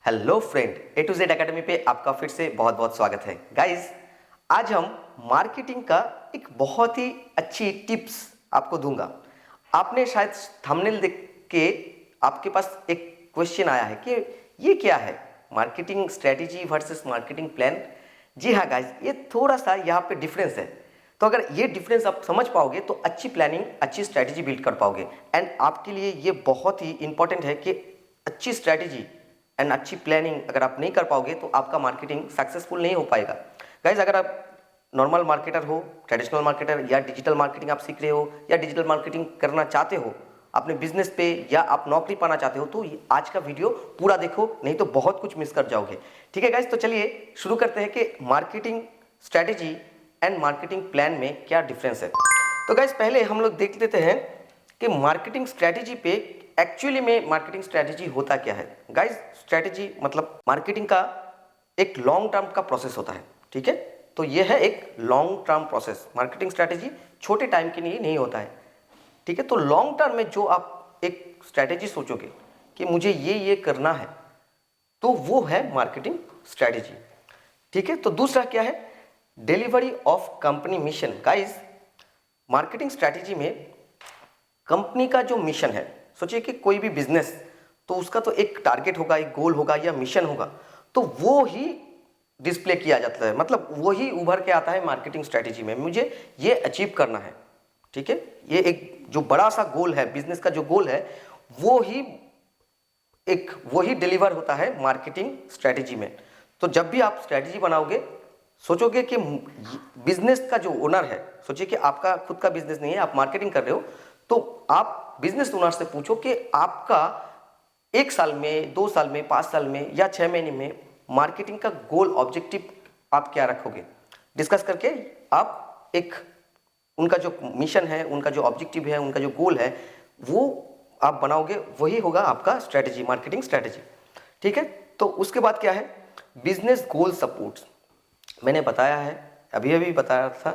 Hello friend, A to Z academy पे आपका फिर से बहुत बहुत स्वागत है। गाइस, आज हम मार्केटिंग का एक बहुत ही अच्छी टिप्स आपको दूंगा। आपने शायद थंबनेल देख के आपके पास एक क्वेश्चन आया है कि ये क्या है, marketing strategy versus marketing plan. जी हाँ गाइस, ये थोड़ा सा यहाँ पे डिफरेंस है। तो अगर ये डिफरेंस आप समझ पाओगे तो अच्छी प्लानिंग, अच्छी स्ट्रेटेजी बिल्ड कर पाओगे। एंड आपके लिए ये बहुत ही इंपॉर्टेंट है कि अच्छी स्ट्रेटेजी एंड अच्छी प्लानिंग अगर आप नहीं कर पाओगे तो आपका मार्केटिंग सक्सेसफुल नहीं हो पाएगा। गाइज, अगर आप नॉर्मल मार्केटर हो, ट्रेडिशनल मार्केटर, या डिजिटल मार्केटिंग आप सीख रहे हो, या डिजिटल मार्केटिंग करना चाहते हो अपने बिजनेस पे, या आप नौकरी पाना चाहते हो, तो आज का वीडियो पूरा देखो, नहीं तो बहुत कुछ मिस कर जाओगे। ठीक है गाइज, तो चलिए शुरू करते हैं कि marketing strategy and marketing plan में क्या डिफरेंस है। तो गाइज, पहले हम लोग देख लेते हैं कि मार्केटिंग स्ट्रेटेजी पे एक्चुअली में मार्केटिंग स्ट्रेटेजी होता क्या है। गाइज, स्ट्रेटेजी मतलब मार्केटिंग का एक लॉन्ग टर्म का प्रोसेस होता है। ठीक है, तो यह है एक long term process. Marketing strategy छोटे टाइम के लिए नहीं होता है। ठीक है, तो लॉन्ग टर्म में जो आप एक स्ट्रेटेजी सोचोगे कि मुझे ये करना है, तो वो है मार्केटिंग स्ट्रेटेजी। ठीक है, तो दूसरा क्या है, delivery of company mission. Guys, marketing strategy में कंपनी का जो मिशन है, सोचिए कि कोई भी बिजनेस, तो उसका तो एक टारगेट होगा, एक गोल होगा या मिशन होगा, तो वो ही डिस्प्ले किया जाता है, मतलब वो ही उभर के आता है मार्केटिंग स्ट्रेटेजी में। मुझे ये अचीव करना है। ठीक है, ये एक जो बड़ा सा गोल है, बिजनेस का जो गोल है, वो ही डिलीवर होता है मार्केटिंग स्ट्रेटेजी में। तो जब भी आप स्ट्रेटेजी बनाओगे, सोचोगे कि बिजनेस का जो ओनर है, सोचिए कि आपका खुद का बिजनेस नहीं है, आप मार्केटिंग कर रहे हो, तो आप बिजनेस ओनर से पूछो कि आपका 1 साल में, 2 साल में, 5 साल में या 6 महीने में मार्केटिंग का गोल ऑब्जेक्टिव आप क्या रखोगे। डिस्कस करके आप एक उनका जो मिशन है, उनका जो ऑब्जेक्टिव है, उनका जो गोल है, वो आप बनाओगे, वही होगा आपका स्ट्रेटेजी, मार्केटिंग स्ट्रेटेजी। ठीक है, तो उसके बाद क्या है, बिजनेस गोल सपोर्ट्स। मैंने बताया है, अभी अभी बताया था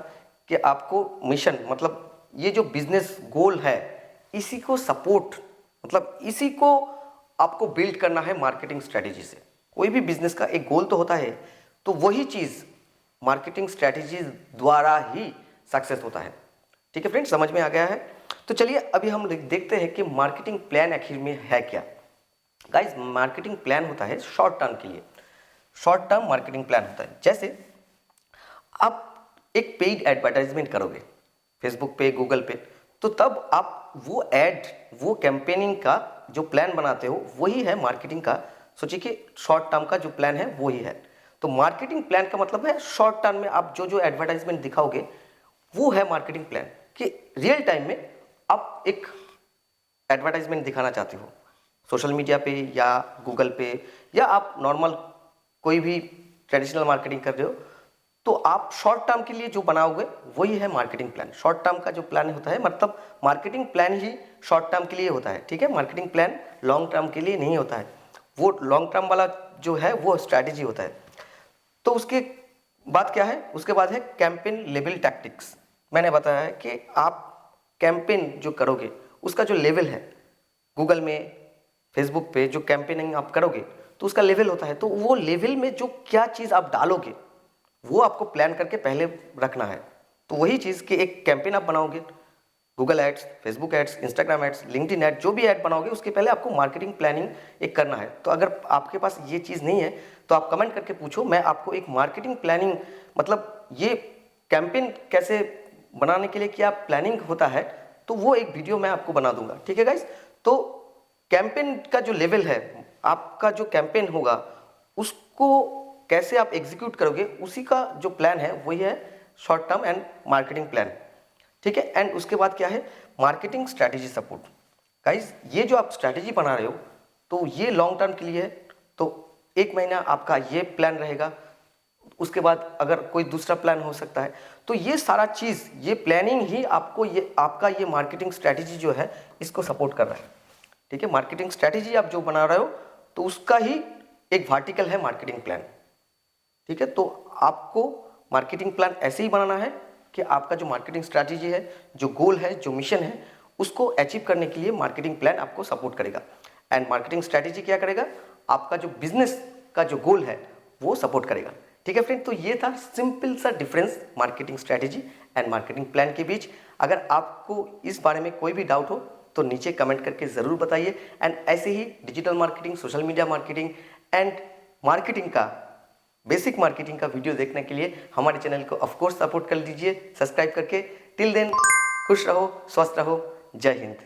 कि आपको मिशन मतलब ये जो बिजनेस गोल है, इसी को सपोर्ट मतलब इसी को आपको बिल्ड करना है मार्केटिंग स्ट्रेटेजी से। कोई भी बिजनेस का एक गोल तो होता है, तो वही चीज मार्केटिंग स्ट्रेटेजी द्वारा ही सक्सेस होता है। ठीक है फ्रेंड्स, समझ में आ गया है। तो चलिए अभी हम देखते हैं कि मार्केटिंग प्लान आखिर में है क्या। गाइज, मार्केटिंग प्लान होता है शॉर्ट टर्म के लिए, शॉर्ट टर्म मार्केटिंग प्लान होता है। जैसे आप एक पेड एडवर्टाइजमेंट करोगे फेसबुक पे, गूगल पे, तो तब आप वो एड, वो कैंपेनिंग का जो प्लान बनाते हो, वही है मार्केटिंग का। सोचिए कि शॉर्ट टर्म का जो प्लान है वही है। तो मार्केटिंग प्लान का मतलब है शॉर्ट टर्म में आप जो जो एडवर्टाइजमेंट दिखाओगे, वो है मार्केटिंग प्लान। कि रियल टाइम में आप एक एडवर्टाइजमेंट दिखाना चाहते हो सोशल मीडिया पे या गूगल पे, या आप नॉर्मल कोई भी ट्रेडिशनल मार्केटिंग कर रहे हो, तो आप शॉर्ट टर्म के लिए जो बनाओगे वही है मार्केटिंग प्लान। शॉर्ट टर्म का जो प्लान होता है, मतलब मार्केटिंग प्लान ही शॉर्ट टर्म के लिए होता है। ठीक है, मार्केटिंग प्लान लॉन्ग टर्म के लिए नहीं होता है। वो लॉन्ग टर्म वाला जो है वो स्ट्रैटेजी होता है। तो उसके बाद क्या है, उसके बाद है कैंपेन लेवल टैक्टिक्स। मैंने बताया है कि आप कैंपेन जो करोगे उसका जो लेवल है, गूगल में, फेसबुक पे जो कैंपेनिंग आप करोगे, तो उसका लेवल होता है। तो वो लेवल में जो क्या चीज़ आप डालोगे, वो आपको प्लान करके पहले रखना है। तो वही चीज़ कि एक कैंपेन आप बनाओगे, Google ads, Facebook ads, Instagram ads, LinkedIn ad, जो भी ऐड बनाओगे उसके पहले आपको मार्केटिंग प्लानिंग एक करना है। तो अगर आपके पास ये चीज़ नहीं है तो आप कमेंट करके पूछो, मैं आपको एक मार्केटिंग प्लानिंग मतलब ये कैंपेन कैसे बनाने के लिए क्या प्लानिंग होता है, तो वो एक वीडियो मैं आपको बना दूंगा। ठीक है गाइज, तो कैंपेन का जो लेवल है, आपका जो कैंपेन होगा उसको कैसे आप एग्जीक्यूट करोगे, उसी का जो प्लान है वही है short term and marketing plan. ठीक है, एंड उसके बाद क्या है, मार्केटिंग स्ट्रैटेजी सपोर्ट। गाइज, ये जो आप स्ट्रैटेजी बना रहे हो, तो ये लॉन्ग टर्म के लिए है। तो 1 महीना आपका ये प्लान रहेगा, उसके बाद अगर कोई दूसरा प्लान हो सकता है। तो ये सारा चीज़, ये प्लानिंग ही आपको, ये आपका ये मार्केटिंग स्ट्रैटेजी जो है इसको सपोर्ट कर रहा है। ठीक है, मार्केटिंग स्ट्रैटेजी आप जो बना रहे हो, तो उसका ही एक वर्टिकल है मार्केटिंग प्लान। ठीक है, तो आपको मार्केटिंग प्लान ऐसे ही बनाना है कि आपका जो मार्केटिंग स्ट्रैटेजी है, जो गोल है, जो मिशन है, उसको अचीव करने के लिए मार्केटिंग प्लान आपको सपोर्ट करेगा। एंड मार्केटिंग स्ट्रैटेजी क्या करेगा, आपका जो बिजनेस का जो गोल है वो सपोर्ट करेगा। ठीक है फ्रेंड, तो ये था सिंपल सा difference marketing strategy and marketing plan के बीच। अगर आपको इस बारे में कोई भी डाउट हो तो नीचे कमेंट करके ज़रूर बताइए। एंड ऐसे ही digital marketing, social media marketing and marketing का बेसिक मार्केटिंग का वीडियो देखने के लिए हमारे चैनल को ऑफ कोर्स सपोर्ट कर दीजिए सब्सक्राइब करके। टिल देन खुश रहो, स्वस्थ रहो, जय हिंद।